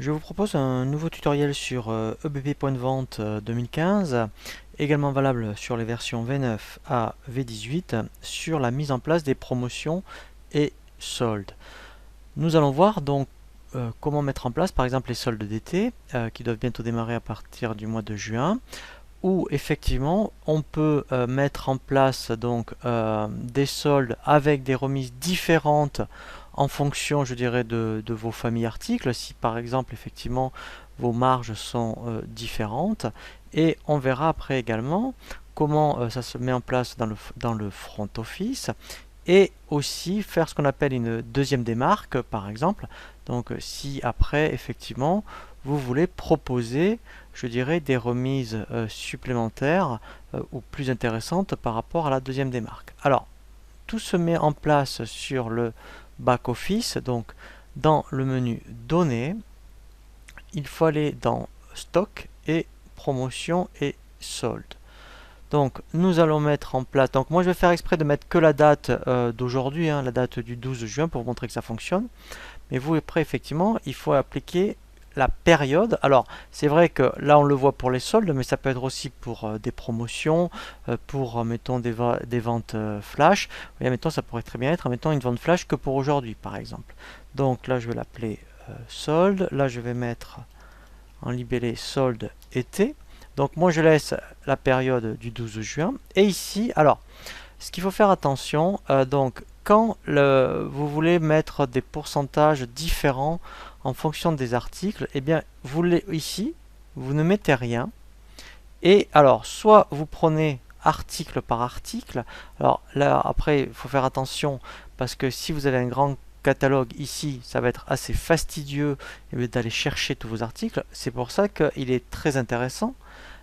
Je vous propose un nouveau tutoriel sur EBP Point de Vente 2015, également valable sur les versions V9 à V18, sur la mise en place des promotions et soldes. Nous allons voir donc comment mettre en place par exemple les soldes d'été qui doivent bientôt démarrer à partir du mois de juin, où effectivement on peut mettre en place donc des soldes avec des remises différentes en fonction, je dirais, de vos familles articles, si par exemple effectivement vos marges sont différentes. Et on verra après également comment ça se met en place dans le front office, et aussi faire ce qu'on appelle une deuxième démarque par exemple. Donc si après effectivement vous voulez proposer, je dirais, des remises supplémentaires ou plus intéressantes par rapport à la deuxième démarque. Alors, tout se met en place sur le back-office, donc dans le menu Données, il faut aller dans Stock et Promotion et Soldes. Donc nous allons mettre en place, donc moi je vais faire exprès de mettre que la date d'aujourd'hui, la date du 12 juin pour vous montrer que ça fonctionne. Mais vous après effectivement il faut appliquer la période. Alors c'est vrai que là on le voit pour les soldes, mais ça peut être aussi pour des promotions, pour mettons des ventes flash. Et mettons ça pourrait très bien être mettons une vente flash que pour aujourd'hui par exemple. Donc là je vais l'appeler solde. Là je vais mettre en libellé solde été. Donc moi je laisse la période du 12 juin. Et ici, alors, ce qu'il faut faire attention, donc quand vous voulez mettre des pourcentages différents en fonction des articles, eh bien ici, vous ne mettez rien. Et alors, soit vous prenez article par article. Alors là, après, il faut faire attention parce que si vous avez un grand catalogue ici, ça va être assez fastidieux d'aller chercher tous vos articles. C'est pour ça qu'il est très intéressant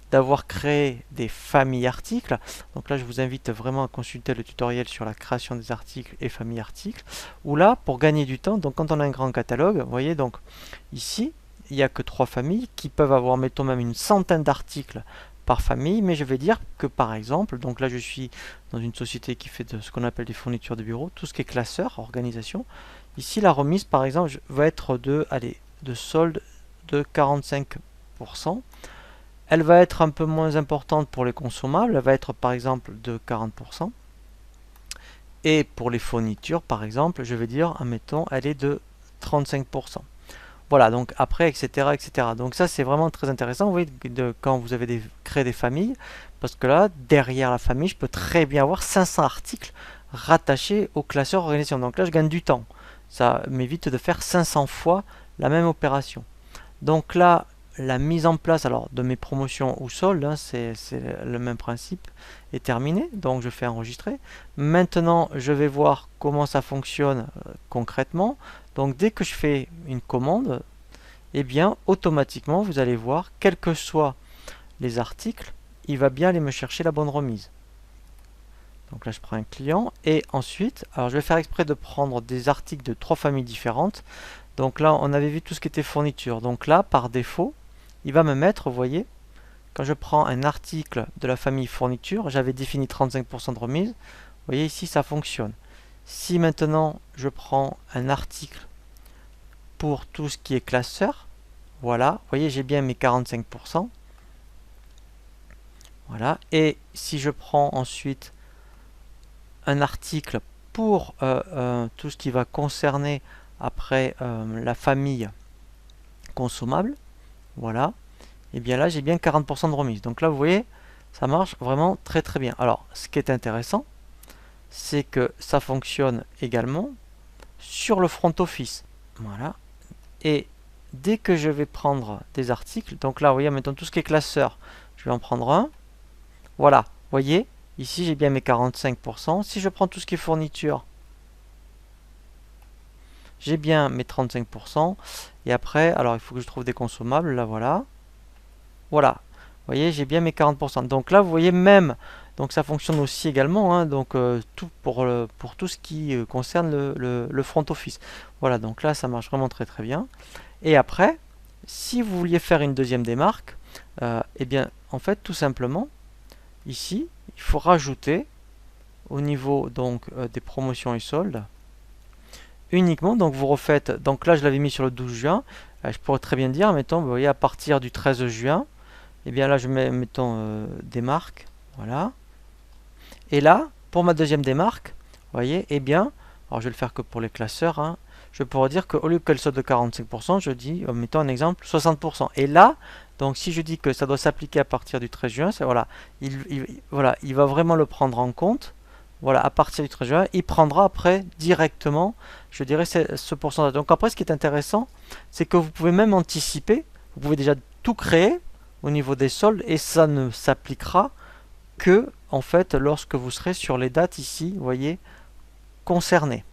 d'avoir créé des familles articles. Donc là, je vous invite vraiment à consulter le tutoriel sur la création des articles et familles articles. Où là, pour gagner du temps, donc quand on a un grand catalogue, vous voyez, donc ici, il n'y a que 3 familles qui peuvent avoir, mettons même une centaine d'articles par famille, mais je vais dire que par exemple, donc là je suis dans une société qui fait de ce qu'on appelle des fournitures de bureau, tout ce qui est classeur, organisation. Ici, la remise, par exemple, va être de solde de 45%. Elle va être un peu moins importante pour les consommables, elle va être par exemple de 40%. Et pour les fournitures, par exemple, je vais dire, admettons, elle est de 35%. Voilà, donc après, etc., etc. Donc ça, c'est vraiment très intéressant, vous voyez, quand vous avez créé des familles, parce que là, derrière la famille, je peux très bien avoir 500 articles rattachés au classeur organisation. Donc là, je gagne du temps. Ça m'évite de faire 500 fois la même opération. Donc là, la mise en place alors de mes promotions ou soldes, c'est le même principe, est terminé. Donc je fais enregistrer. Maintenant, je vais voir comment ça fonctionne concrètement. Donc dès que je fais une commande, eh bien automatiquement vous allez voir, quels que soient les articles, il va bien aller me chercher la bonne remise. Donc là je prends un client et ensuite, alors je vais faire exprès de prendre des articles de 3 familles différentes. Donc là on avait vu tout ce qui était fourniture. Donc là par défaut, il va me mettre, vous voyez, quand je prends un article de la famille fourniture, j'avais défini 35% de remise. Vous voyez ici ça fonctionne. Si maintenant je prends un article pour tout ce qui est classeur, voilà, vous voyez j'ai bien mes 45%. Voilà, et si je prends ensuite un article pour tout ce qui va concerner après la famille consommable, voilà, et bien là j'ai bien 40% de remise. Donc là vous voyez, ça marche vraiment très très bien. Alors ce qui est intéressant, c'est que ça fonctionne également sur le front office. Voilà. Et dès que je vais prendre des articles, donc là vous voyez maintenant tout ce qui est classeur, je vais en prendre un. Voilà, vous voyez, ici j'ai bien mes 45%. Si je prends tout ce qui est fourniture, j'ai bien mes 35%. Et après, alors il faut que je trouve des consommables, là voilà. Voilà, vous voyez, j'ai bien mes 40%. Donc là, vous voyez même, donc ça fonctionne aussi également, donc tout pour tout ce qui concerne le front office. Voilà, donc là, ça marche vraiment très très bien. Et après, si vous vouliez faire une deuxième démarque, eh bien, en fait, tout simplement, ici, il faut rajouter au niveau donc des promotions et soldes uniquement, donc vous refaites, donc là je l'avais mis sur le 12 juin, Je pourrais très bien dire, mettons, vous voyez, à partir du 13 juin, et bien là je mets, mettons, démarque, voilà. Et là, pour ma deuxième démarque, vous voyez, eh bien, alors je vais le faire que pour les classeurs, hein, je pourrais dire qu'au lieu qu'elle soit de 45%, je dis, mettons un exemple, 60%. Et là, donc si je dis que ça doit s'appliquer à partir du 13 juin, voilà, voilà, il va vraiment le prendre en compte. Voilà, à partir du 13 juin, il prendra après directement, je dirais, ce pourcentage. Donc après, ce qui est intéressant, c'est que vous pouvez même anticiper, vous pouvez déjà tout créer au niveau des soldes et ça ne s'appliquera que en fait lorsque vous serez sur les dates ici, vous voyez, concernées.